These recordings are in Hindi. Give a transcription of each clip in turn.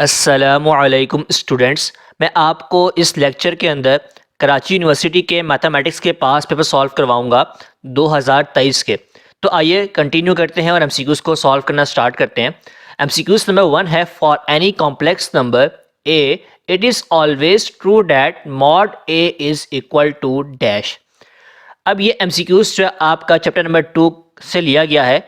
अस्सलामुअलैकुम स्टूडेंट्स, मैं आपको इस लेक्चर के अंदर कराची यूनिवर्सिटी के मैथमेटिक्स के पास पेपर सॉल्व करवाऊंगा 2023 के। तो आइए कंटिन्यू करते हैं और एमसीक्यूज़ को सॉल्व करना स्टार्ट करते हैं। एमसीक्यूज़ नंबर 1 है, for any complex number A it is always true that mod A is equal to dash. अब ये एमसीक्यूज़ जो है आपका चैप्टर नंबर 2 से लिया गया है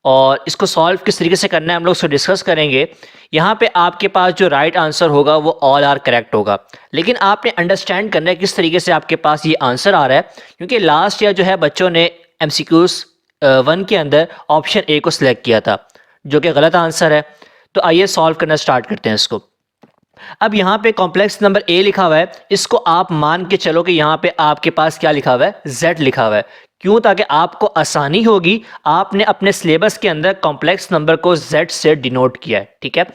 और इसको सॉल्व किस तरीके से करना है हम लोग उसको डिस्कस करेंगे। यहाँ पे आपके पास जो राइट आंसर होगा वो ऑल आर करेक्ट होगा, लेकिन आपने अंडरस्टैंड करना है किस तरीके से आपके पास ये आंसर आ रहा है, क्योंकि लास्ट ईयर जो है बच्चों ने एमसीक्यूज़ 1 के अंदर ऑप्शन ए को सिलेक्ट किया था, जो कि गलत आंसर है। तो आइए सॉल्व करना स्टार्ट करते हैं इसको। अब यहाँ पे कॉम्प्लेक्स नंबर ए लिखा हुआ है, इसको आप मान के चलो कि यहाँ पे आपके पास क्या लिखा हुआ है, z लिखा हुआ है। क्यों? ताकि आपको आसानी होगी, आपने अपने सिलेबस के अंदर कॉम्प्लेक्स नंबर को z से डिनोट किया है। ठीक है,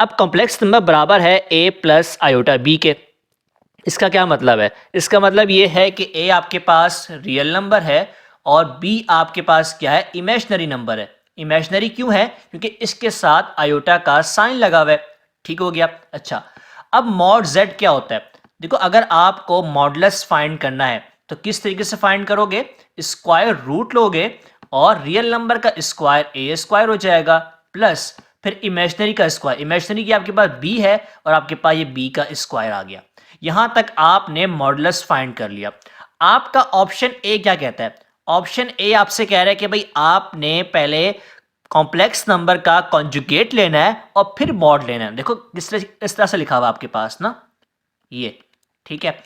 अब कॉम्प्लेक्स नंबर बराबर है a प्लस आयोटा b के। इसका क्या मतलब है? इसका मतलब ये है कि a आपके पास रियल नंबर है और b आपके पास क्या है, इमेजिनरी नंबर है। इमेजिनरी क्यों है? क्योंकि इसके साथ आयोटा का साइन लगा हुआ है। ठीक हो गया। अच्छा, अब मॉड z क्या होता है? देखो, अगर आपको मॉडुलस फाइंड करना है तो किस तरीके से फाइंड करोगे? स्क्वायर रूट लोगे और रियल नंबर का स्क्वायर ए स्क्वायर हो जाएगा प्लस फिर इमेजिनरी का स्क्वायर। इमेजिनरी की आपके पास b है और आपके पास ये b का स्क्वायर आ गया। यहां तक आपने मॉडुलस फाइंड कर लिया। आपका ऑप्शन ए क्या कहता है? ऑप्शन ए आपसे कह रहा है कि भाई आपने पहले कॉम्प्लेक्स नंबर का कॉन्जुगेट लेना है और फिर मॉड लेना है। देखो इस तरह से लिखा हुआ आपके पास ना, ये ठीक है।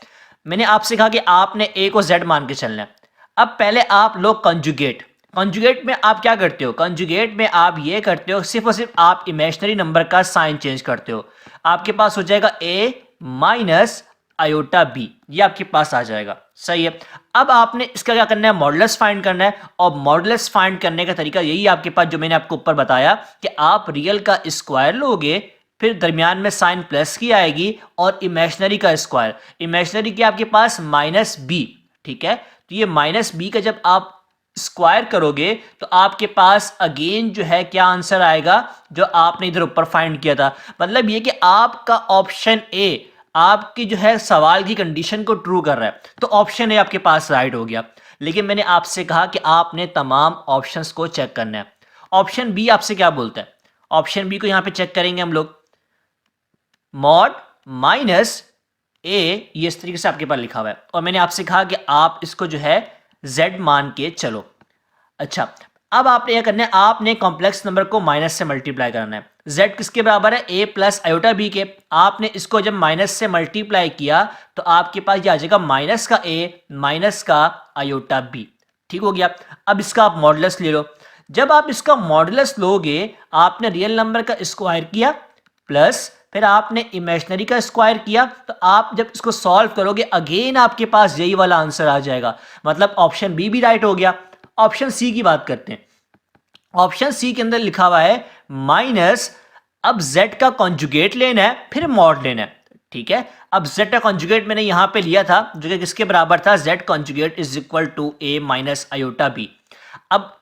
मैंने आपसे कहा कि आपने ए को जेड मान के चलना है। अब पहले आप लोग कॉन्जुगेट, कॉन्जुगेट में आप क्या करते हो? कॉन्जुगेट में आप ये करते हो, सिर्फ और सिर्फ आप इमेजिनरी नंबर का साइन चेंज करते हो। आपके पास हो जाएगा ए माइनस आयोटा बी, ये आपके पास आ जाएगा। सही है। अब आपने इसका क्या करना है? मॉडुलस फाइंड करना है, और मॉडुलस फाइंड करने का तरीका यही आपके पास जो मैंने आपको ऊपर बताया कि आप रियल का स्क्वायर लोगे, फिर दरमियान में साइन प्लस की आएगी और इमेजिनरी का स्क्वायर। इमेजिनरी की आपके पास माइनस बी। ठीक है, तो ये माइनस बी का जब आप स्क्वायर करोगे तो आपके पास अगेन जो है क्या आंसर आएगा, जो आपने इधर ऊपर फाइंड किया था। मतलब ये कि आपका ऑप्शन ए आपकी जो है सवाल की कंडीशन को ट्रू कर रहा है, तो ऑप्शन ए आपके पास राइट हो गया। लेकिन मैंने आपसे कहा कि आपने तमाम ऑप्शंस को चेक करना है। ऑप्शन बी आपसे क्या बोलता है? ऑप्शन बी को यहां पे चेक करेंगे हम लोग। मॉड माइनस ए, ये इस तरीके से आपके पास लिखा हुआ है, और मैंने आपसे कहा कि आप इसको जो है z मान के चलो। अच्छा, अब आपने क्या करना है? आपने कॉम्प्लेक्स नंबर को माइनस से मल्टीप्लाई करना है। z किसके बराबर है? a प्लस आयोटा b के। आपने इसको जब माइनस से मल्टीप्लाई किया तो आपके पास ये आ जाएगा माइनस का a माइनस का आयोटा b। ठीक हो गया। अब इसका आप मॉडुलस ले लो। जब आप इसका मॉडुलस लोगे, आपने रियल नंबर का स्क्वायर किया प्लस फिर आपने इमेजिनरी का स्क्वायर किया, तो आप जब इसको सॉल्व करोगे अगेन आपके पास यही वाला आंसर आ जाएगा। मतलब ऑप्शन बी भी राइट हो गया। ऑप्शन सी की बात करते हैं। ऑप्शन सी के अंदर लिखा हुआ है माइनस, अब z का कॉन्जुगेट लेना है फिर मॉड लेना है। ठीक है, अब z का कॉन्जुगेट मैंने यहां पे लिया था जो कि किसके बराबर था? z conjugate is equal to a minus iota b। अब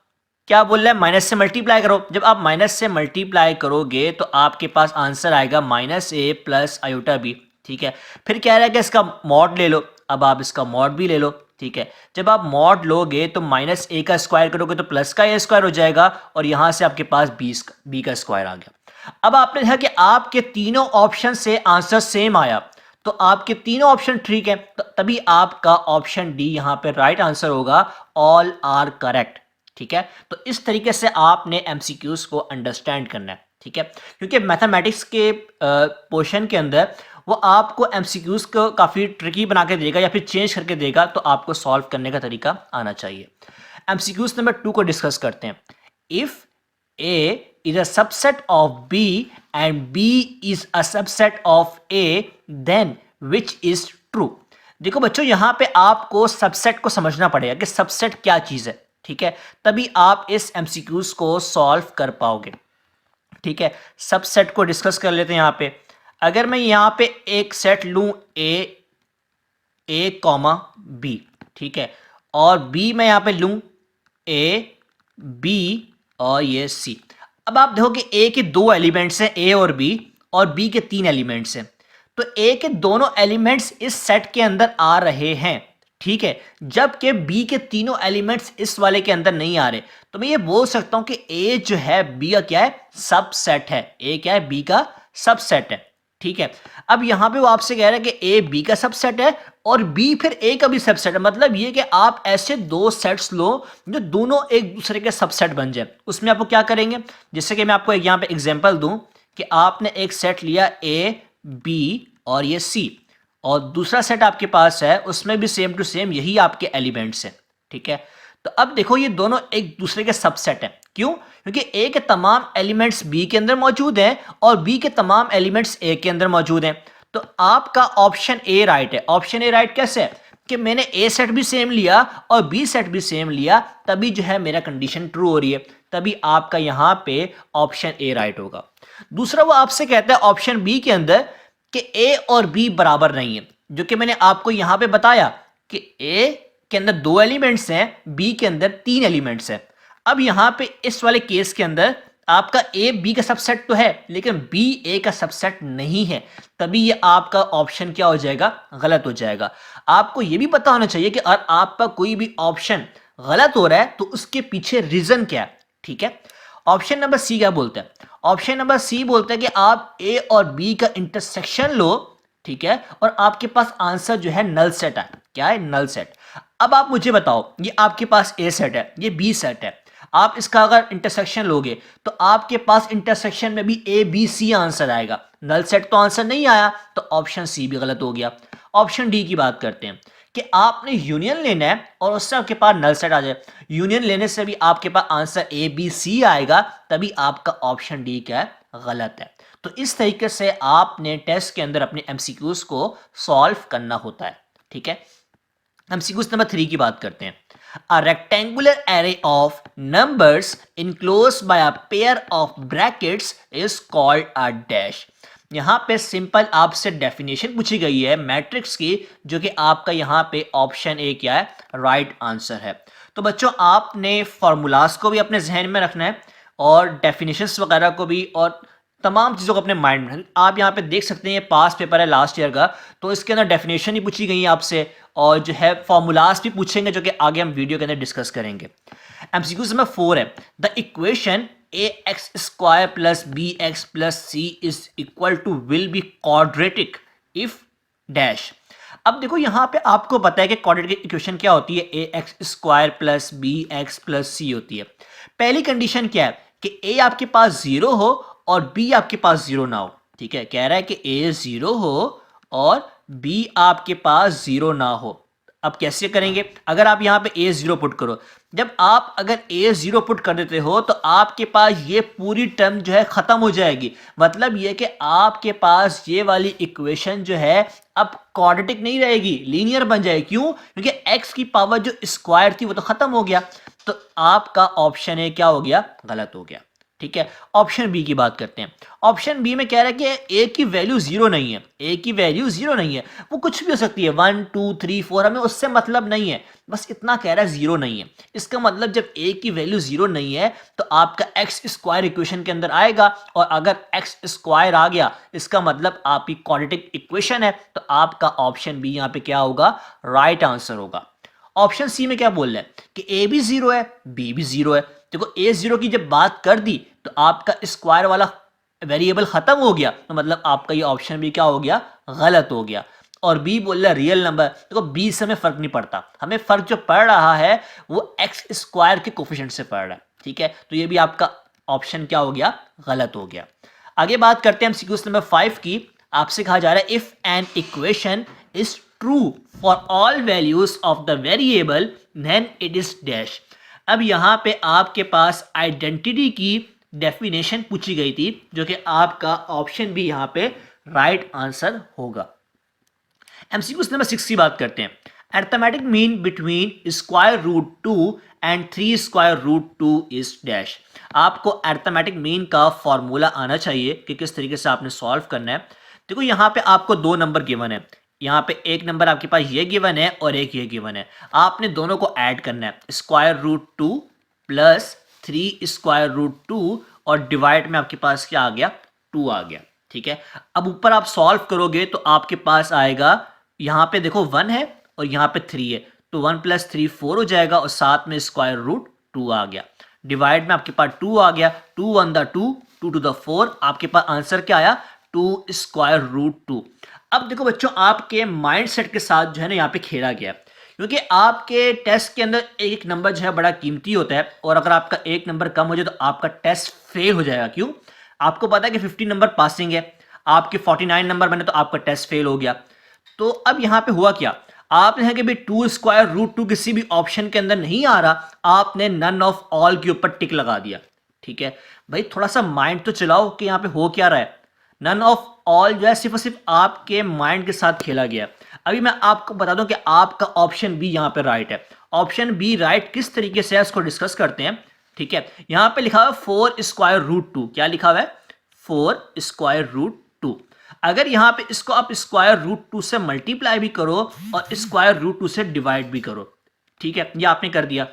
क्या बोल रहा है? माइनस से मल्टीप्लाई करो। जब आप माइनस से मल्टीप्लाई करोगे तो आपके पास आंसर आएगा माइनस ए प्लस आयोटा बी। ठीक है, फिर कह रहा है कि इसका मॉड ले लो। अब आप इसका मॉड भी ले लो। ठीक है, जब आप मॉड लोगे तो माइनस ए का स्क्वायर करोगे तो प्लस का ए स्क्वायर हो जाएगा, और यहां से आपके पास बी का स्क्वायर आ गया। अब आपने देखा कि आपके तीनों ऑप्शन से आंसर सेम आया, तो आपके तीनों ऑप्शन ठीक है, तो तभी आपका ऑप्शन डी यहां पे राइट आंसर होगा। All are correct. ठीक है, तो इस तरीके से आपने एमसीक्यूज को अंडरस्टैंड करना है। ठीक है, क्योंकि मैथमेटिक्स के पोर्शन के अंदर वो आपको एमसीक्यूज को काफ़ी ट्रिकी बना के देगा या फिर चेंज करके देगा, तो आपको सॉल्व करने का तरीका आना चाहिए। एमसीक्यूज नंबर 2 को डिस्कस करते हैं। If A is a subset of B and B is a subset of A, then which is true. देखो बच्चों, यहां पे आपको सबसेट को समझना पड़ेगा कि सबसेट क्या चीज है। ठीक है, तभी आप इस एमसीक्यूज को सॉल्व कर पाओगे। ठीक है, सबसेट को डिस्कस कर लेते हैं। यहां पे अगर मैं यहां पे एक सेट लूं ए कॉमा बी, ठीक है, और बी मैं यहां पे लूं ए बी और ये सी। अब आप देखो कि ए के दो एलिमेंट्स हैं, ए और बी, और बी के 3 एलिमेंट्स हैं, तो ए के दोनों एलिमेंट्स इस सेट के अंदर आ रहे हैं, ठीक है, जबकि बी के तीनों एलिमेंट्स इस वाले के अंदर नहीं आ रहे, तो मैं ये बोल सकता हूं कि ए जो है बी का क्या है, सबसेट है। ए क्या है, बी का सबसेट है, ठीक है। अब यहां पे वो आपसे कह रहा है कि ए बी का सबसेट है और बी फिर ए का भी सबसेट है, मतलब ये कि आप ऐसे दो सेट्स लो जो दोनों एक दूसरे के सबसेट बन जाए। उसमें आपको क्या करेंगे, जैसे कि मैं आपको यहां पे एग्जांपल दूं कि आपने एक सेट लिया ए बी और ये सी, और दूसरा सेट आपके पास है उसमें भी सेम टू सेम यही आपके एलिमेंट्स हैं, ठीक है। तो अब देखो ये दोनों एक दूसरे के सबसेट हैं, क्यों, क्योंकि ए के तमाम एलिमेंट्स बी के अंदर मौजूद हैं और बी के तमाम एलिमेंट्स ए के अंदर मौजूद हैं। तो आपका ऑप्शन ए राइट है। ऑप्शन ए राइट कैसे है कि मैंने ए सेट भी सेम लिया और बी सेट भी सेम लिया, तभी जो है मेरा कंडीशन ट्रू हो रही है, तभी आपका यहां पे ऑप्शन ए राइट होगा। दूसरा वो आपसे कहता है ऑप्शन बी के अंदर कि ए और बी बराबर नहीं है, जो कि मैंने आपको यहां पे बताया कि ए के अंदर 2 एलिमेंट्स हैं, बी के अंदर 3 एलिमेंट्स हैं। अब यहां पे इस वाले केस के अंदर आपका ए बी का सबसेट तो है लेकिन बी ए का सबसेट नहीं है, तभी ये आपका ऑप्शन क्या हो जाएगा, गलत हो जाएगा। आपको ये भी पता होना चाहिए कि अगर आपका कोई भी ऑप्शन गलत हो रहा है तो उसके पीछे रीजन क्या है, ठीक है। ऑप्शन नंबर सी क्या बोलता है, ऑप्शन नंबर सी बोलता है कि आप ए और बी का इंटरसेक्शन लो, ठीक है, और आपके पास आंसर जो है नल सेट है। क्या है, नल सेट। अब आप मुझे बताओ, ये आपके पास ए सेट है, ये बी सेट है, आप इसका अगर इंटरसेक्शन लोगे तो आपके पास इंटरसेक्शन में भी ए बी सी आंसर आएगा, नल सेट तो आंसर नहीं आया, तो ऑप्शन सी भी गलत हो गया। ऑप्शन डी की बात करते हैं कि आपने यूनियन लेना है और उससे आपके पास नल सेट आ जाए, यूनियन लेने से भी आपके पास आंसर ए बी सी आएगा, तभी आपका ऑप्शन डी क्या है, गलत है। तो इस तरीके से आपने टेस्ट के अंदर अपने एमसीक्यूज को सॉल्व करना होता है, ठीक है। एमसीक्यूज नंबर 3 की बात करते हैं। A rectangular array of numbers enclosed by a pair of brackets is called a dash। यहां पे सिंपल आपसे डेफिनेशन पूछी गई है मैट्रिक्स की, जो कि आपका यहां पे ऑप्शन ए क्या है, राइट आंसर है। तो बच्चों आपने फॉर्मूलाज को भी अपने जहन में रखना है और डेफिनेशंस वगैरह को भी, और तमाम चीज़ों को अपने माइंड में। आप यहाँ पे देख सकते हैं ये पास पेपर है लास्ट ईयर का, तो इसके अंदर डेफिनेशन ही पूछी गई है आपसे और जो है फॉर्मूलाज भी पूछेंगे, जो कि आगे हम वीडियो के अंदर डिस्कस करेंगे। एमसीक्यू नंबर 4 है, the equation A X square plus B X plus C is equal to will be quadratic if dash. अब देखो यहाँ पे आपको पता है कि क्वाड्रेटिक इक्वेशन क्या होती है, A X square plus B X plus C होती है। पहली कंडीशन क्या है कि ए आपके पास 0 हो और बी आपके पास 0 ना हो, ठीक है। कह रहा है कि ए 0 हो और बी आपके पास 0 ना हो। अब कैसे करेंगे, अगर आप यहाँ पे ए 0 पुट करो, जब आप अगर ए 0 पुट कर देते हो तो आपके पास ये पूरी टर्म जो है खत्म हो जाएगी, मतलब ये कि आपके पास ये वाली इक्वेशन जो है अब क्वाड्रेटिक नहीं रहेगी, लीनियर बन जाएगी। क्यों, क्योंकि एक्स की पावर जो स्क्वायर थी वो तो खत्म हो गया, तो आपका ऑप्शन ए क्या हो गया, गलत हो गया, ठीक है। ऑप्शन बी की बात करते हैं। ऑप्शन बी में कह रहा है कि ए की वैल्यू 0 नहीं है, ए की वैल्यू 0 नहीं है, वो कुछ भी हो सकती है 1 2 3 4, हमें उससे मतलब नहीं है, बस इतना कह रहा है 0 नहीं है। इसका मतलब जब ए की वैल्यू 0 नहीं है तो आपका एक्स स्क्वायर इक्वेशन के अंदर आएगा, और अगर एक्स स्क्वायर आ गया इसका मतलब आपकी क्वाड्रेटिक इक्वेशन है, तो आपका ऑप्शन बी यहाँ पे क्या होगा, राइट आंसर होगा। ऑप्शन सी में क्या बोल रहा है कि ए भी 0 है, बी भी 0 है। देखो ए 0 की जब बात कर दी तो आपका स्क्वायर वाला वेरिएबल खत्म हो गया, तो मतलब आपका ये ऑप्शन भी क्या हो गया, गलत हो गया। और बी बोल रहा है रियल नंबर, देखो बी से हमें फर्क नहीं पड़ता, हमें फर्क जो पड़ रहा है वो एक्स स्क्वायर के कोफिशिएंट से पड़ रहा है, ठीक है। तो ये भी आपका ऑप्शन क्या हो गया, गलत हो गया। आगे बात करते हैं हम सीक्वेंस नंबर 5 की। आपसे कहा जा रहा है if an equation is true for all values of the variable then it is dash. अब यहां पे आपके पास आइडेंटिटी की डेफिनेशन पूछी गई थी, जो कि आपका ऑप्शन भी यहां पे राइट आंसर होगा। एमसीक्यू नंबर 6 की बात करते हैं। Arithmetic mean between square root 2 and 3 square root 2 is dash. आपको अरिथमेटिक मीन का फॉर्मूला आना चाहिए कि किस तरीके से आपने सॉल्व करना है। देखो यहाँ पे आपको 2 नंबर गिवन है, यहाँ पे एक नंबर आपके पास ये गिवन है और एक ये गिवन है, आपने दोनों को ऐड करना है, square root 2 plus 3 square root 2 और डिवाइड में आपके पास क्या आ गया, 2 आ गया, ठीक है। अब ऊपर आप सॉल्व करोगे तो आपके पास आएगा, यहाँ पे देखो 1 है और यहाँ पे 3 है, तो 1 + 3 4 हो जाएगा और साथ में स्क्वायर रूट 2 आ गया। डिवाइड में आपके पास 2 आ गया, 2 1 द 2, 2 टू द 4, आपके पास आंसर क्या आया 2 स्क्वायर रूट 2। अब देखो बच्चों, आपके माइंड सेट के साथ जो है ना यहाँ पे खेला गया, क्योंकि आपके टेस्ट के अंदर एक नंबर जो है बड़ा कीमती होता है, और अगर आपका एक नंबर कम हो जाए तो आपका टेस्ट फेल हो जाएगा। क्यों? आपको पता है कि 50 नंबर पासिंग है, आपके 49 नंबर बने तो आपका टेस्ट फेल हो गया। तो अब यहाँ पे हुआ क्या, आपने है कि भाई 2 स्क्वायर रूट 2 किसी भी ऑप्शन के अंदर नहीं आ रहा, आपने नन ऑफ ऑल के ऊपर टिक लगा दिया। ठीक है भाई, थोड़ा सा माइंड तो चलाओ कि यहाँ पे हो क्या रहा है। नन ऑफ ऑल जो है सिर्फ और सिर्फ आपके माइंड के साथ खेला गया। अभी मैं आपको बता दूं कि आपका ऑप्शन बी यहाँ पे राइट है। ऑप्शन बी राइट किस तरीके से है इसको डिस्कस करते हैं। ठीक है, यहाँ पे लिखा हुआ है 4 स्क्वायर रूट 2। क्या लिखा हुआ है? 4 स्क्वायर रूट 2। अगर यहाँ पे इसको आप स्क्वायर रूट 2 से मल्टीप्लाई भी करो और स्क्वायर रूट 2 से डिवाइड भी करो, ठीक है, ये आपने कर दिया।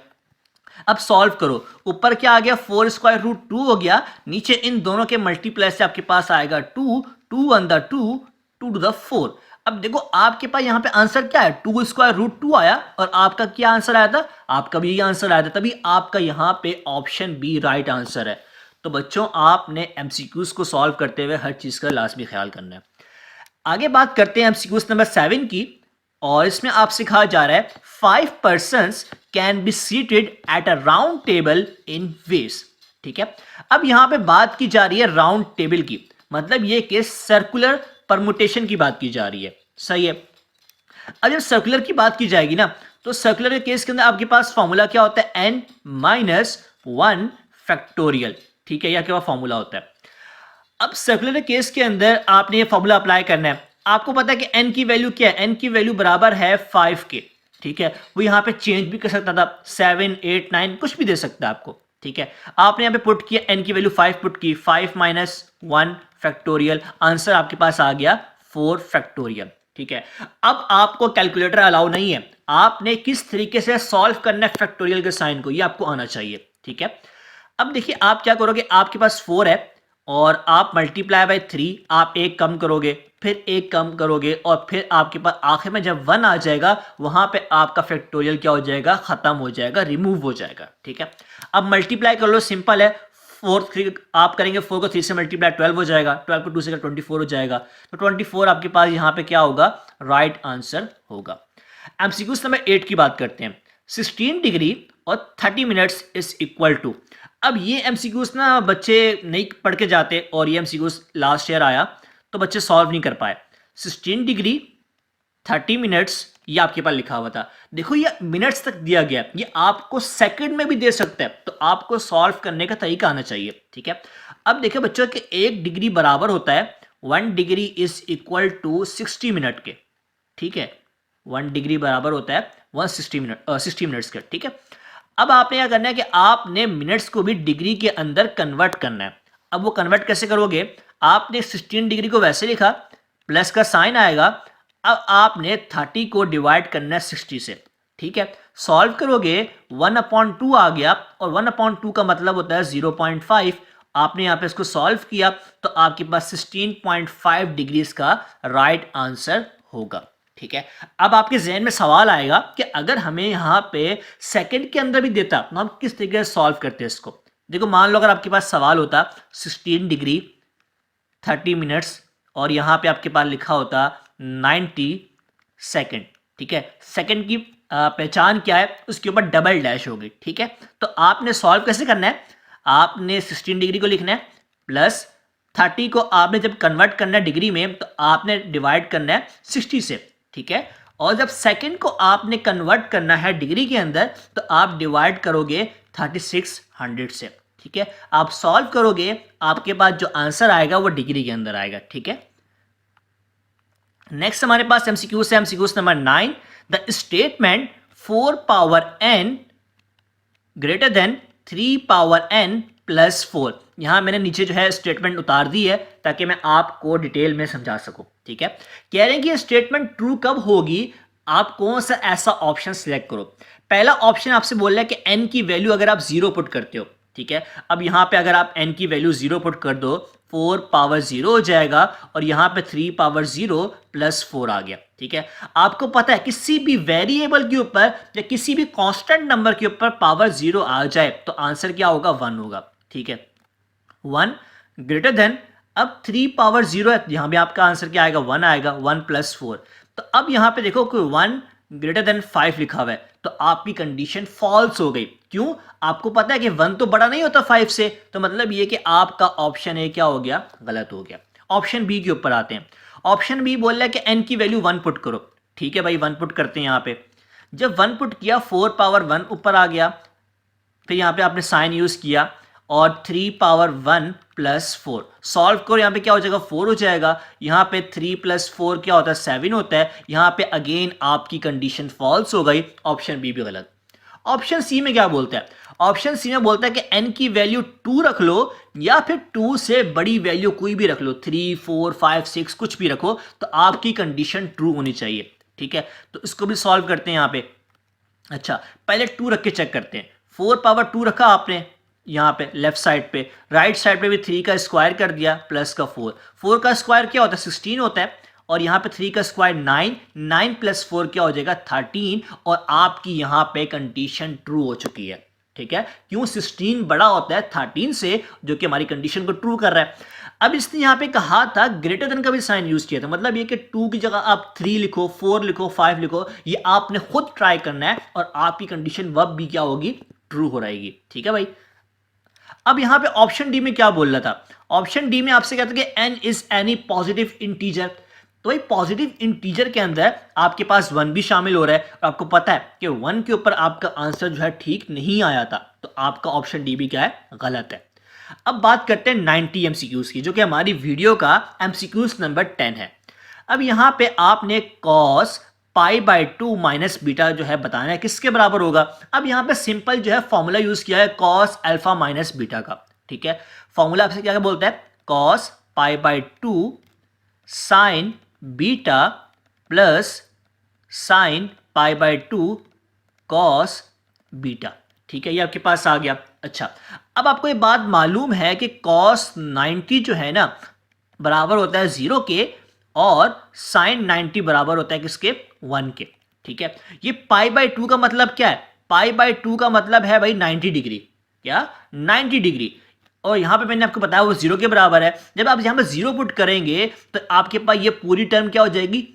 अब सॉल्व करो, ऊपर क्या आ गया 4 स्क्वायर रूट 2 हो गया, नीचे इन दोनों के मल्टीप्लाई से आपके पास आएगा 2, 2 1 द 2, 2 टू द 4। अब देखो आपके पास यहाँ पे आंसर क्या है, 2 स्क्वायर रूट 2 आया, और आपका क्या आंसर आया था? आपका भी यही आंसर आया था, तभी आपका यहाँ पे ऑप्शन बी राइट आंसर है। तो बच्चों, आपने एमसीक्यूज को सॉल्व करते हुए हर चीज का लाजमी ख्याल करना है। आगे बात करते हैं एमसीक्यूज नंबर 7 की, और इसमें आपसे कहा जा रहा है 5 persons can be seated at a round table इन वेस। ठीक है, अब यहां पे बात की जा रही है राउंड टेबल की, मतलब ये कि सर्कुलर परमुटेशन की बात की जा रही है। सही है। अब जब सर्कुलर की बात की जाएगी ना, तो सर्कुलर के केस के अंदर आपके पास फॉर्मूला क्या होता है? n-1 factorial. ठीक है, यह क्या फॉर्मूला होता है। अब सर्कुलर केस के अंदर आपने ये फॉर्मूला अप्लाई करना है। आपको पता है कि n की वैल्यू क्या है? n की वैल्यू बराबर है 5 के। ठीक है, वो यहाँ पे चेंज भी कर सकता था, 7 8 9 कुछ भी दे सकता है आपको। ठीक है, आपने यहाँ पे पुट किया, n की वैल्यू 5 पुट की, 5 - 1 फैक्टोरियल, आंसर आपके पास आ गया 4 फैक्टोरियल। ठीक है, अब आपको कैलकुलेटर अलाउ नहीं है, आपने किस तरीके से सॉल्व करना है फैक्टोरियल के साइन को, ये आपको आना चाहिए। ठीक है, अब देखिए आप क्या करोगे, आपके पास 4 है और आप मल्टीप्लाई बाय 3, आप एक कम करोगे, फिर एक कम करोगे, और फिर आपके पास आखिर में जब 1 आ जाएगा, वहां पे आपका फैक्टोरियल क्या हो जाएगा? खत्म हो जाएगा, रिमूव हो जाएगा। ठीक है, अब मल्टीप्लाई कर लो, सिंपल है। 4 3 आप करेंगे, 4 को 3 से मल्टीप्लाई 12 हो जाएगा, 12 को 2 से 24 हो जाएगा, तो 24 आपके पास यहाँ पे क्या होगा? राइट आंसर होगा। एमसीक्यूज नंबर 8 की बात करते हैं। 16 डिग्री और 30 मिनट्स इज इक्वल टू। अब ये एमसीक्यूज ना बच्चे नहीं पढ़ के जाते, और ये एमसीक्यूज लास्ट ईयर आया तो बच्चे सॉल्व नहीं कर पाए। 16 डिग्री 30 मिनट्स ये आपके पास लिखा हुआ था। देखो ये मिनट्स तक दिया गया, ये आपको सेकंड में भी दे सकता है, तो आपको सॉल्व करने का तरीका आना चाहिए। ठीक है, अब देखिए बच्चों कि 1 डिग्री बराबर होता है 1 degree is equal to 60 minute के। ठीक है, 1 डिग्री बराबर होता है 60 मिनट्स के। ठीक है, अब आपने क्या करना है कि आपने मिनट्स को भी डिग्री के अंदर कन्वर्ट करना है। अब वो कन्वर्ट कैसे करोगे? आपने 16 डिग्री को वैसे लिखा, प्लस का साइन आएगा, अब आपने 30 को डिवाइड करना है 60 से। ठीक है, सॉल्व करोगे 1/2 आ गया, और 1/2 का मतलब होता है 0.5। आपने यहाँ पे इसको सॉल्व किया तो आपके पास 16.5 डिग्रीज का राइट आंसर होगा। ठीक है, अब आपके जहन में सवाल आएगा कि अगर हमें यहाँ पे सेकंड के अंदर भी देता तो हम किस तरीके से सॉल्व करते हैं इसको। देखो मान लो अगर आपके पास सवाल होता 16 डिग्री 30 मिनट्स और यहाँ पे आपके पास लिखा होता 90 सेकंड। ठीक है, सेकंड की पहचान क्या है? उसके ऊपर डबल डैश होगी। ठीक है, तो आपने सॉल्व कैसे करना है? आपने 16 डिग्री को लिखना है, प्लस 30 को आपने जब कन्वर्ट करना है डिग्री में तो आपने डिवाइड करना है 60 से। ठीक है, और जब सेकंड को आपने कन्वर्ट करना है डिग्री के अंदर तो आप डिवाइड करोगे 3600 से। ठीक है, आप सॉल्व करोगे, आपके पास जो आंसर आएगा वो डिग्री के अंदर आएगा। ठीक है, नेक्स्ट हमारे पास एमसीक्यू है, MCQs number 9। The statement 4 power n greater than 3 power n plus 4। यहां मैंने नीचे जो है स्टेटमेंट उतार दी है ताकि मैं आपको डिटेल में समझा सकूं। ठीक है, कह रहे हैं कि ये स्टेटमेंट ट्रू कब होगी, आप कौन सा ऐसा ऑप्शन सिलेक्ट करो। पहला ऑप्शन आपसे बोल रहा है कि n की वैल्यू अगर आप 0 पुट करते हो, ठीक है। अब यहाँ पे अगर आप n की वैल्यू 0 पुट कर दो 4 पावर 0 हो जाएगा और यहाँ पे 3 पावर 0 प्लस 4 आ गया। ठीक है, आपको पता है किसी भी वेरिएबल के ऊपर या किसी भी कांस्टेंट नंबर के ऊपर पावर 0 आ जाए तो आंसर क्या होगा, 1 होगा। ठीक है, 1 ग्रेटर देन, अब 3 पावर 0 है, यहां भी आपका आंसर क्या आएगा, 1 आएगा, 1 प्लस 4। तो अब यहां पे देखो कोई 1 ग्रेटर देन 5 लिखा हुआ है तो आपकी कंडीशन फॉल्स हो गई। क्यों, आपको पता है कि 1 तो बड़ा नहीं होता 5 से, तो मतलब ये कि आपका ऑप्शन ए क्या हो गया, गलत हो गया। ऑप्शन बी के ऊपर आते हैं। ऑप्शन बी बोल रहा है कि n की वैल्यू 1 पुट करो। ठीक है भाई, 1 पुट करते हैं। यहां पे जब 1 पुट किया 4 पावर 1 ऊपर आ गया, फिर यहाँ पे आपने साइन यूज किया और 3 पावर 1 प्लस 4 सॉल्व करो, यहाँ पे क्या हो जाएगा, 4 हो जाएगा। यहाँ पे 3 प्लस 4 क्या होता है, 7 होता है। यहाँ पे अगेन आपकी कंडीशन फॉल्स हो गई, ऑप्शन बी भी गलत। ऑप्शन सी में क्या बोलता है, ऑप्शन सी में बोलता है कि n की वैल्यू 2 रख लो या फिर 2 से बड़ी वैल्यू कोई भी रख लो, 3 4 5 6 कुछ भी रखो, तो आपकी कंडीशन ट्रू होनी चाहिए। ठीक है, तो इसको भी सॉल्व करते हैं यहाँ पे। अच्छा, पहले 2 रख के चेक करते हैं। 4 पावर 2 रखा आपने यहाँ पे लेफ्ट साइड पे, राइट साइड पे भी 3 का स्क्वायर कर दिया प्लस का 4। 4 का स्क्वायर क्या होता है, 16 होता है, और यहाँ पे 3 का स्क्वायर 9, 9 प्लस 4 क्या हो जाएगा, 13, और आपकी यहाँ पे कंडीशन ट्रू हो चुकी है। ठीक है, क्यों, 16 बड़ा होता है 13 से, जो कि हमारी कंडीशन को ट्रू कर रहा है। अब इसने यहाँ पे कहा था ग्रेटर देन का भी साइन यूज किया था, मतलब ये कि 2 की जगह आप 3 लिखो, 4 लिखो, 5 लिखो, ये आपने खुद ट्राई करना है और आपकी कंडीशन वब भी क्या होगी, ट्रू हो रहेगी। ठीक है भाई, अब यहां पे ऑप्शन डी में क्या बोल रहा था, ऑप्शन डी में आपसे कहता है कि n is any positive integer. तो भाई पॉजिटिव इंटीजर के अंदर आपके पास 1 भी शामिल हो रहा है, और आपको पता है कि 1 के ऊपर आपका आंसर जो है ठीक नहीं आया था, तो आपका ऑप्शन डी भी क्या है, गलत है। अब बात करते हैं 90 एमसीक्यूज की, जो कि हमारी वीडियो का एमसीक्यूज नंबर 10 है। अब यहां पे आपने cos pi by 2 minus beta जो है बताना है किसके बराबर होगा। अब यहां पे सिंपल जो है फॉर्मूला यूज किया है कॉस अल्फा माइनस बीटा का। ठीक है, फॉर्मूला आपसे क्या बोलता है, cos pi by 2 sign beta plus sine pi by 2 cos beta. ठीक है, ये आपके पास आ गया। अच्छा, अब आपको ये बात मालूम है कि कॉस 90 जो है ना बराबर होता है 0 के, और साइन 90 बराबर होता है किसके, 1 के। ठीक है, ये पाई बाई 2 का मतलब क्या है, पाई बाई 2 का मतलब है भाई 90 डिग्री, क्या 90 डिग्री, और यहां पे मैंने आपको बताया वो 0 के बराबर है। जब आप यहां पे 0 पुट करेंगे तो आपके पास ये पूरी टर्म क्या हो जाएगी,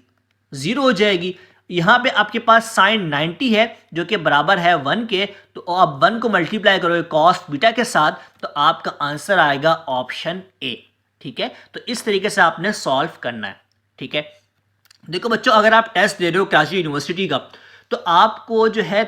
0 हो जाएगी। यहां पे आपके पास साइन 90 है जो कि बराबर है 1 के, तो आप 1 को मल्टीप्लाई करोगे कॉस बीटा के साथ, तो आपका आंसर आएगा ऑप्शन ए। ठीक है, तो इस तरीके से आपने सॉल्व करना है। ठीक है, देखो बच्चों, अगर आप टेस्ट दे रहे हो कराची यूनिवर्सिटी का, तो आपको जो है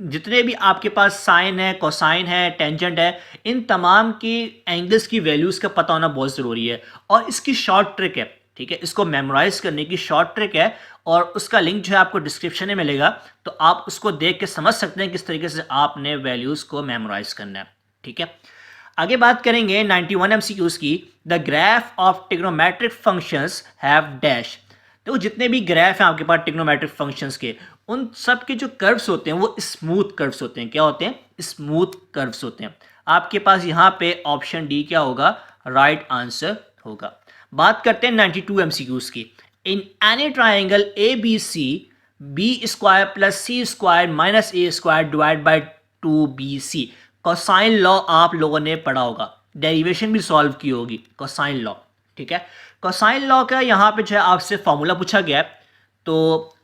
जितने भी आपके पास साइन है, कोसाइन है, टेंजेंट है, इन तमाम की एंगल्स की वैल्यूज़ का पता होना बहुत ज़रूरी है, और इसकी शॉर्ट ट्रिक है। ठीक है, इसको मेमोराइज करने की शॉर्ट ट्रिक है, और उसका लिंक जो है आपको डिस्क्रिप्शन में मिलेगा, तो आप उसको देख के समझ सकते हैं किस तरीके से आपने वैल्यूज़ को मेमोराइज करना है। ठीक है, आगे बात करेंगे 91 एमसीक्यूज की। The graph of trigonometric functions have dash. तो जितने भी ग्राफ हैं आपके पास ट्रिग्नोमेट्रिक फंक्शंस के, उन सब के जो कर्व्स होते हैं वो स्मूथ कर्व्स होते हैं। क्या होते हैं, स्मूथ कर्व्स होते हैं। आपके पास यहाँ पे ऑप्शन डी क्या होगा, राइट आंसर होगा। बात करते हैं 92 एमसीक्यूज की। In any triangle A B C, B square plus C square minus A square divide by 2bc। Cosine law आप लोगों ने पढ़ा होगा, डेरिवेशन भी सॉल्व की होगी, कोसाइन लॉ। ठीक है, कोसाइन लॉ का यहाँ पे जो है आपसे फॉर्मूला पूछा गया है। तो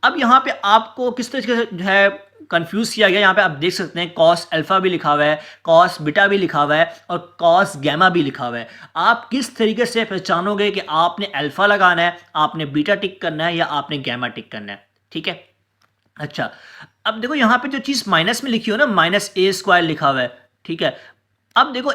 अब यहाँ पे आपको किस तरीके से जो है कंफ्यूज किया गया, यहाँ पे आप देख सकते हैं कॉस अल्फा भी लिखा हुआ है, कॉस बीटा भी लिखा हुआ है, और कॉस गैमा भी लिखा हुआ है। आप किस तरीके से पहचानोगे कि आपने अल्फा लगाना है, आपने बीटा टिक करना है, या आपने गैमा टिक करना है। ठीक है, अच्छा, अब देखो यहाँ पे जो चीज़ माइनस में लिखी हो ना, माइनस ए स्क्वायर लिखा हुआ है। ठीक है, अब देखो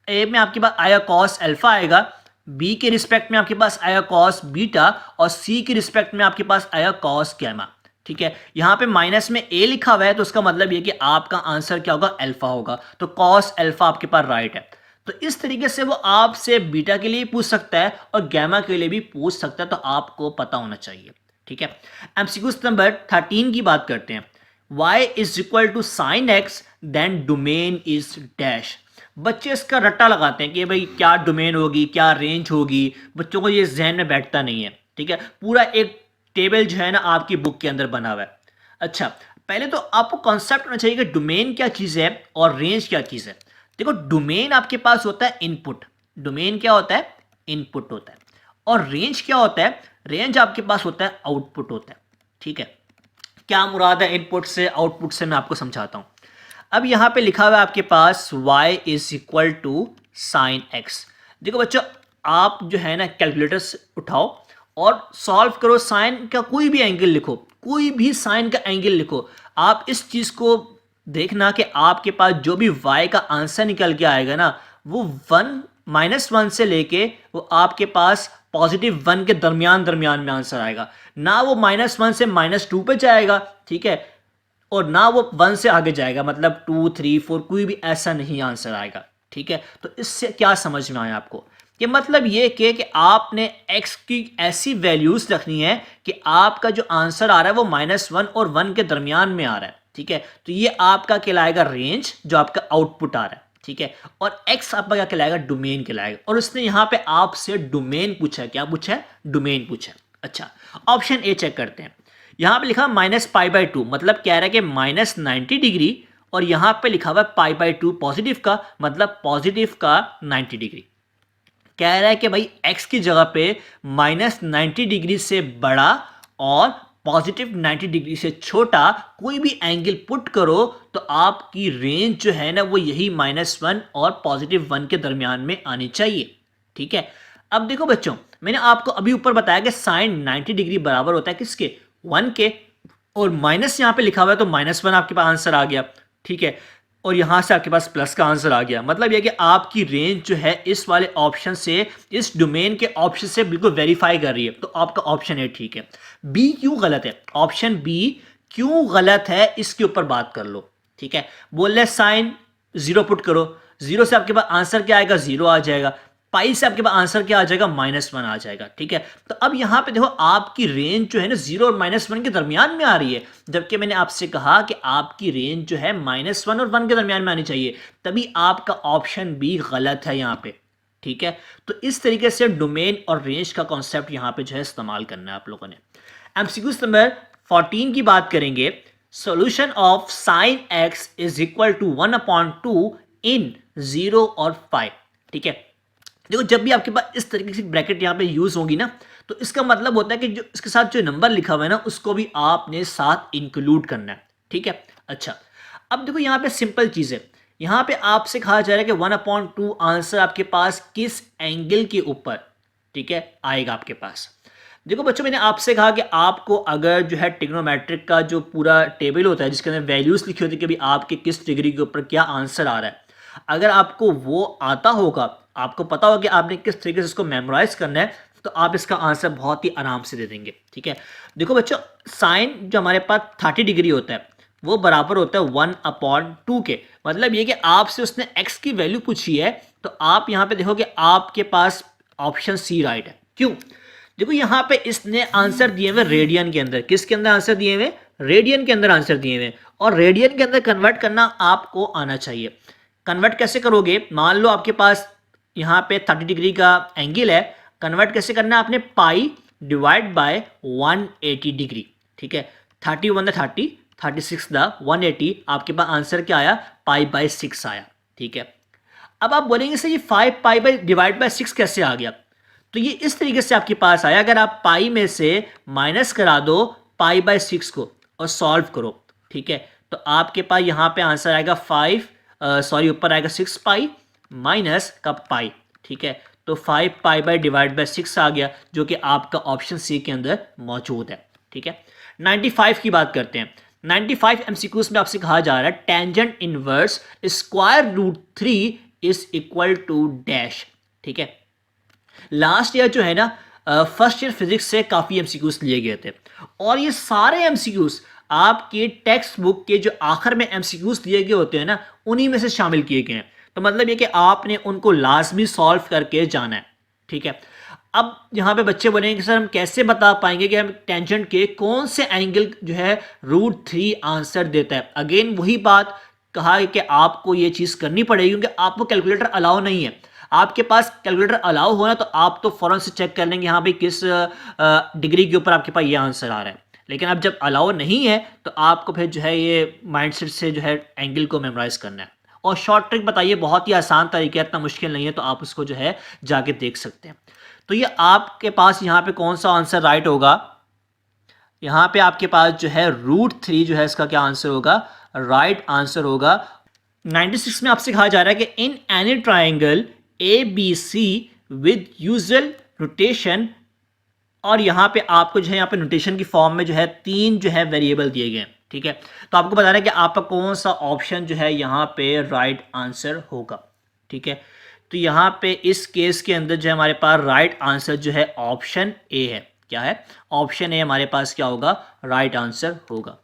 ए में आपके पास आया कॉस अल्फा आएगा, बी के रिस्पेक्ट में आपके पास आया कॉस बीटा, और सी के रिस्पेक्ट में आपके पास आया कॉस गैमा। ठीक है, यहां पे माइनस में ए लिखा हुआ है, तो उसका मतलब ये कि आपका आंसर क्या होगा, अल्फा होगा। तो कॉस अल्फा आपके पास राइट है। तो इस तरीके से वो आपसे बीटा के लिए पूछ सकता है और गैमा के लिए भी पूछ सकता है, तो आपको पता होना चाहिए। ठीक है, एमसीक्यू नंबर 13 की बात करते हैं। y is equal to sine X then domain is dash. बच्चे इसका रट्टा लगाते हैं कि भाई क्या डोमेन होगी, क्या रेंज होगी, बच्चों को ये जहन में बैठता नहीं है। ठीक है, पूरा एक टेबल जो है ना आपकी बुक के अंदर बना हुआ है। अच्छा, पहले तो आपको कॉन्सेप्ट होना चाहिए कि डोमेन क्या चीज़ है और रेंज क्या चीज़ है। देखो, डोमेन आपके पास होता है इनपुट, डोमेन क्या होता है, इनपुट होता है। और रेंज क्या होता है, रेंज आपके पास होता है आउटपुट होता है। ठीक है, क्या मुराद है इनपुट से आउटपुट से, मैं आपको समझाता हूं। अब यहां पे लिखा हुआ है आपके पास y is equal to sine X. देखो बच्चों, आप जो है ना कैलकुलेटर उठाओ और सॉल्व करो, साइन का कोई भी एंगल लिखो, कोई भी साइन का एंगल लिखो। आप इस चीज को देखना कि आपके पास जो भी y का आंसर निकल के आएगा ना, वो -1 से लेके वो आपके पास +1 के दरमियान में आंसर आएगा। ना वो -1 से -2 पे जाएगा, ठीक है, और ना वो 1 से आगे जाएगा, मतलब 2, 3, 4 कोई भी ऐसा नहीं आंसर आएगा। ठीक है, तो इससे क्या समझ में आया आपको, कि मतलब ये कि आपने x की ऐसी वैल्यूज रखनी है कि आपका जो आंसर आ रहा है वो -1 और 1 के दरमियान में आ रहा है। ठीक है, तो ये आपका कहलाएगा रेंज, जो आपका आउटपुट आ रहा है। ठीक है, और x आपका क्या कहलाएगा, डोमेन कहलाएगा। और उसने यहां पे आपसे डोमेन पूछा है, क्या पूछा है, डोमेन पूछा है। अच्छा, ऑप्शन ए चेक करते हैं। यहां पे लिखा -π/2, मतलब कह रहा है कि -90 डिग्री, और यहां पे लिखा हुआ है π/2 पॉजिटिव का, मतलब पॉजिटिव का 90 डिग्री। कह रहा है कि भाई x की जगह पे -90 डिग्री से बड़ा और +90 डिग्री से छोटा कोई भी एंगल पुट करो, तो आपकी रेंज जो है ना वो यही -1 और +1 के दरमियान में आनी चाहिए। ठीक है, अब देखो बच्चों, मैंने आपको अभी ऊपर बताया कि साइन 90 डिग्री बराबर होता है किसके, 1 के, और माइनस यहाँ पे लिखा हुआ है तो -1 आपके पास आंसर आ गया। ठीक है, और यहाँ से आपके पास प्लस का आंसर आ गया। मतलब यह कि आपकी रेंज जो है इस वाले ऑप्शन से, इस डोमेन के ऑप्शन से बिल्कुल वेरीफाई कर रही है, तो आपका ऑप्शन ए ठीक है। बी क्यों गलत है, ऑप्शन बी क्यों गलत है, इसके ऊपर बात कर लो। ठीक है, बोल रहे साइन 0 पुट करो, 0 से आपके पास आंसर क्या आएगा, 0 आ जाएगा। पाई से आपके पास आंसर क्या आ जाएगा, -1 आ जाएगा। ठीक है, तो अब यहां पे देखो आपकी रेंज जो है ना 0 और -1 के दरमियान में आ रही है, जबकि मैंने आपसे कहा कि आपकी रेंज जो है -1 और 1 के दरमियान में आनी चाहिए, तभी आपका ऑप्शन बी गलत है यहां पे। ठीक है, तो इस तरीके से डोमेन और रेंज का कॉन्सेप्ट यहां पे जो है इस्तेमाल करना है आप लोगों ने। एमसीक्यू नंबर 14 की बात करेंगे। Solution of sine X is equal to 1/2 in 0 और 5। ठीक है, देखो जब भी आपके पास इस तरीके की ब्रैकेट यहाँ पे यूज होगी ना, तो इसका मतलब होता है कि जो इसके साथ जो नंबर लिखा हुआ है ना, उसको भी आपने साथ इंक्लूड करना है। ठीक है, अच्छा, अब देखो यहाँ पे सिंपल चीज है, यहाँ पे आपसे कहा जा रहा है कि 1/2 आंसर आपके पास किस एंगल के ऊपर, ठीक है, आएगा आपके पास। देखो बच्चों, मैंने आपसे कहा कि आपको अगर जो है ट्रिग्नोमेट्रिक का जो पूरा टेबल होता है जिसके अंदर वैल्यूज लिखी होती है कि भाई आपके किस डिग्री के ऊपर क्या आंसर आ रहा है, अगर आपको वो आता होगा, आपको पता होगा कि आपने किस तरीके से इसको मेमोराइज करना है, तो आप इसका आंसर बहुत ही आराम से दे देंगे। ठीक है, देखो बच्चों, साइन जो हमारे पास 30 डिग्री होता है वो बराबर होता है 1/2 के। मतलब ये कि आपसे उसने x की वैल्यू पूछी है, तो आप यहाँ पे देखो कि आपके पास ऑप्शन सी राइट है। क्यों, देखो यहाँ पे इसने आंसर दिए हुए रेडियन के अंदर, किसके अंदर आंसर दिए हुए, रेडियन के अंदर आंसर दिए हुए, और रेडियन के अंदर कन्वर्ट करना आपको आना चाहिए। कन्वर्ट कैसे करोगे, मान लो आपके पास यहाँ पे 30 डिग्री का एंगल है, कन्वर्ट कैसे करना है आपने, पाई डिवाइड बाय 180 डिग्री। ठीक है, 31 द 30, 36 द 180, आपके पास आंसर क्या आया, π/6 आया। ठीक है, अब आप बोलेंगे सर ये 5 पाई डिवाइड बाय 6 कैसे आ गया, तो ये इस तरीके से आपके पास आया। अगर आप पाई में से माइनस करा दो π/6 को और सॉल्व करो, ठीक है, तो आपके पास यहाँ पे आंसर आएगा ऊपर आएगा 6 पाई माइनस का पाई। ठीक है, तो 5 पाई डिवाइड बाय 6 आ गया, जो कि आपका ऑप्शन सी के अंदर मौजूद है। ठीक है, 95 की बात करते हैं। 95 एमसीक्यूज में आपसे कहा जा रहा है tangent inverse √3 is equal to dash. ठीक है, लास्ट ईयर जो है ना फर्स्ट ईयर फिजिक्स से काफ़ी एमसीक्यूज लिए गए थे, और ये सारे एमसीक्यूज आपके टेक्स्ट बुक के जो आखिर में एमसीक्यूज दिए गए होते हैं ना, उन्हीं में से शामिल किए गए हैं। तो मतलब ये कि आपने उनको लाजमी सॉल्व करके जाना है। ठीक है, अब यहाँ पे बच्चे बोलेंगे कि सर हम कैसे बता पाएंगे कि हम टेंजेंट के कौन से एंगल जो है √3 आंसर देता है। अगेन वही बात, कहा है कि आपको ये चीज़ करनी पड़ेगी क्योंकि आपको कैलकुलेटर अलाउ नहीं है। आपके पास कैलकुलेटर अलाउ हो ना तो आप तो फ़ौरन से चेक कर लेंगे यहाँ पे किस डिग्री के ऊपर आपके पास ये आंसर आ रहा है। लेकिन अब जब अलाउ नहीं है तो आपको फिर जो है ये माइंडसेट से जो है एंगल को मेमोराइज करना है। और शॉर्ट ट्रिक बताइए, बहुत ही आसान तरीका है, इतना मुश्किल नहीं है, तो आप उसको जो है जाके देख सकते हैं। तो ये आपके पास यहाँ पे कौन सा आंसर राइट होगा, यहाँ पे आपके पास जो है √3 जो है इसका क्या आंसर होगा, राइट आंसर होगा। 96 में आपसे कहा जा रहा है कि इन any triangle ABC with usual rotation, और यहाँ पे आपको जो है यहाँ पे नोटेशन की फॉर्म में जो है 3 जो है वेरिएबल दिए गए हैं, ठीक है। तो आपको बताना है कि आपका कौन सा ऑप्शन जो है यहाँ पे राइट आंसर होगा, ठीक है। तो यहाँ पे इस केस के अंदर जो है हमारे पास राइट आंसर जो है ऑप्शन ए है। क्या है, ऑप्शन ए हमारे पास क्या होगा, राइट आंसर होगा।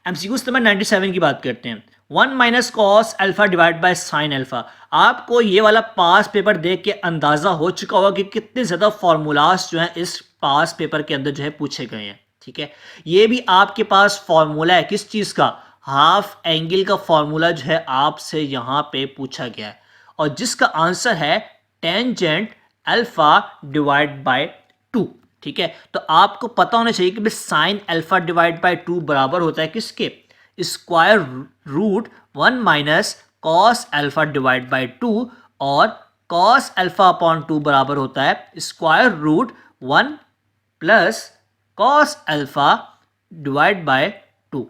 एमसीक्यूज नंबर 97 की बात करते हैं। 1 minus cos alpha divide by sine alpha. आपको ये वाला पास पेपर देख के अंदाजा हो चुका होगा कि कितने ज़्यादा फार्मूलाज जो हैं इस पास पेपर के अंदर जो है पूछे गए हैं, ठीक है। ये भी आपके पास फार्मूला है किस चीज़ का, हाफ एंगल का फार्मूला जो है आपसे यहाँ पे पूछा गया है, और जिसका आंसर है टेंजेंट अल्फा डिवाइड बाय 2, ठीक है। तो आपको पता होना चाहिए कि साइन अल्फा डिवाइड बाय 2 बराबर होता है किसके, square root 1 minus cos alpha divide by 2, और कॉस अल्फा अपॉन 2 बराबर होता है square root 1 plus cos alpha divide by 2,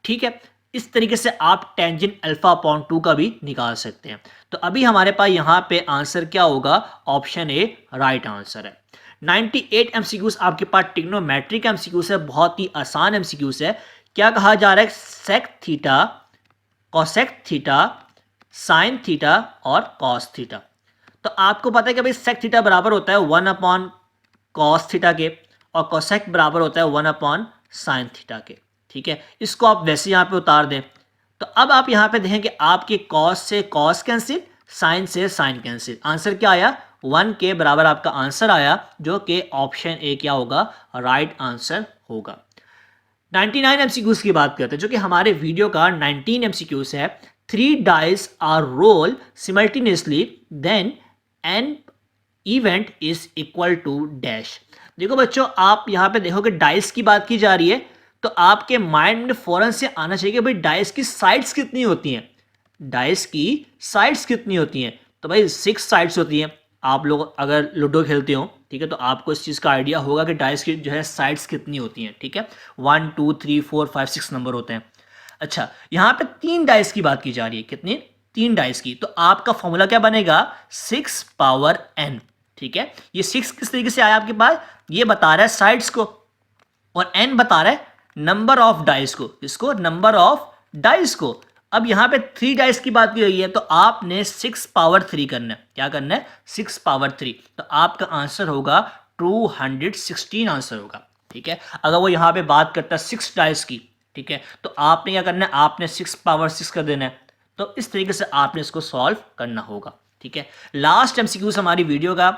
ठीक है। इस तरीके से आप टेंजेंट अल्फा अपॉन 2 का भी निकाल सकते हैं। तो अभी हमारे पास यहाँ पे आंसर क्या होगा, ऑप्शन ए राइट आंसर है। 98 एमसीक्यूज आपके पास ट्रिग्नोमेट्रिक एमसीक्यूज है, बहुत ही आसान एमसीक्यूज है। क्या कहा जा रहा है, sec theta, cosec theta, sine theta और कॉस थीटा। तो आपको पता है कि भाई सेक थीटा बराबर होता है 1 अपॉन कॉस थीटा के, और कोसेक बराबर होता है 1 अपॉन साइन थीटा के, ठीक है। इसको आप वैसे यहाँ पे उतार दें। तो अब आप यहाँ पे देखें कि आपके कॉस से कॉस कैंसिल, साइन से साइन कैंसिल, आंसर क्या आया, 1 के बराबर आपका आंसर आया, जो कि ऑप्शन ए क्या होगा, राइट आंसर होगा। 99 एमसीक्यूज की बात करते हैं, जो कि हमारे वीडियो का 19 एमसीक्यूज है। 3 dice are roll simultaneously then an event is equal to dash. देखो बच्चों, आप यहाँ पे देखो कि डाइस की बात की जा रही है, तो आपके माइंड में फौरन से आना चाहिए कि भाई डाइस की साइड्स कितनी होती हैं, डाइस की साइड्स कितनी होती हैं। तो भाई 6 साइड्स होती हैं। आप लोग अगर लूडो खेलते हो, ठीक है, तो आपको इस चीज़ का आइडिया होगा कि डाइस की जो है साइड्स कितनी होती हैं, ठीक है। 1 2 3 4 5 6 नंबर होते हैं। अच्छा, यहाँ पे 3 डाइस की बात की जा रही है, कितनी, 3 डाइस की। तो आपका फॉर्मूला क्या बनेगा, 6 पावर n, ठीक है। ये 6 किस तरीके से आया आपके पास, ये बता रहा है साइड्स को, और n बता रहा है नंबर ऑफ डाइस को, इसको नंबर ऑफ डाइस को। अब यहां पे 3 डाइस की बात की गई है, तो आपने 6 पावर 3 करना है। क्या करना है, 6 पावर 3। तो आपका आंसर होगा 216 आंसर होगा, ठीक है। अगर वो यहां पे बात करता है 6 डाइस की, ठीक है, तो आपने क्या करना है, आपने 6 पावर 6 कर देना है। तो इस तरीके से आपने इसको सॉल्व करना होगा, ठीक है। लास्ट एमसीक्यूज हमारी वीडियो का,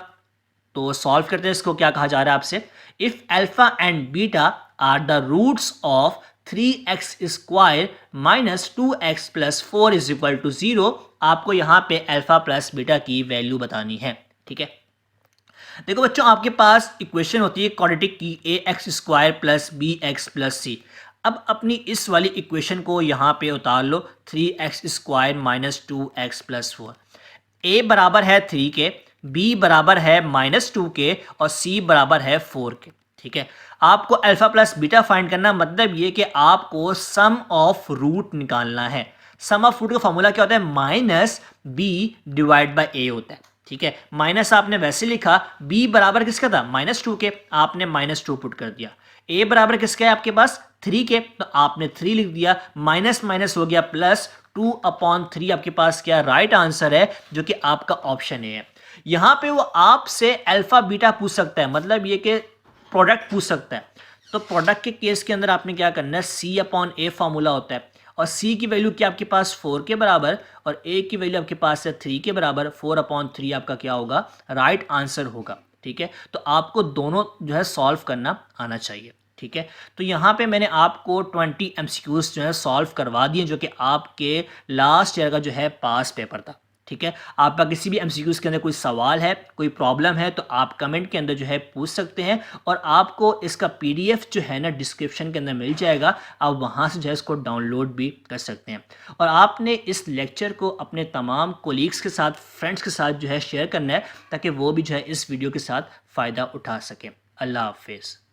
तो सॉल्व करते हैं इसको। क्या कहा जा रहा है आपसे, if alpha and beta are the roots of 3x square minus 2x plus 4 is equal to 0। आपको यहां पे अल्फा प्लस बीटा की वैल्यू बतानी है, ठीक है। देखो बच्चों, आपके पास इक्वेशन होती है क्वाड्रेटिक की, ax square plus bx plus c। अब अपनी इस वाली इक्वेशन को यहां पे उतार लो, 3x square minus 2x plus 4। a बराबर है 3 के, b बराबर है -2 के, और c बराबर है 4 के, ठीक है। आपको अल्फा प्लस बीटा फाइंड करना, मतलब ये कि आपको सम ऑफ रूट निकालना है। सम ऑफ रूट का फॉर्मूला क्या होता है, माइनस बी डिवाइड बाय ए होता है, ठीक है। माइनस आपने वैसे लिखा, b बराबर किसका था, -2 के, आपने -2 पुट कर दिया। a बराबर किसका है आपके पास, 3 के, तो आपने 3 लिख दिया, माइनस माइनस हो गया प्लस, 2/3 आपके पास क्या राइट आंसर है, जो कि आपका ऑप्शन ए है। यहां पे वो आपसे अल्फा बीटा पूछ सकता है, मतलब ये कि प्रोडक्ट पूछ सकता है। तो प्रोडक्ट के केस के अंदर आपने क्या करना है, C/A फॉर्मूला होता है, और C की वैल्यू क्या आपके पास 4 के बराबर, और A की वैल्यू आपके पास है 3 के बराबर। 4/3 आपका क्या होगा, राइट आंसर होगा, ठीक है। तो आपको दोनों जो है सॉल्व करना आना चाहिए। ठीक है। तो यहाँ पे मैंने आपको 20 MCQs जो है सॉल्व करवा दिए, जो कि आपके लास्ट ईयर का जो है पास पेपर था। ठीक है, आपका किसी भी MCQs के अंदर कोई सवाल है, कोई प्रॉब्लम है, तो आप कमेंट के अंदर जो है पूछ सकते हैं, और आपको इसका PDF जो है ना डिस्क्रिप्शन के अंदर मिल जाएगा, आप वहाँ से जो है इसको डाउनलोड भी कर सकते हैं। और आपने इस लेक्चर को अपने तमाम कोलीग्स के साथ, फ्रेंड्स के साथ जो है शेयर करना है, ताकि वो भी जो है इस वीडियो के साथ फ़ायदा उठा सकें। अल्लाह हाफिज़।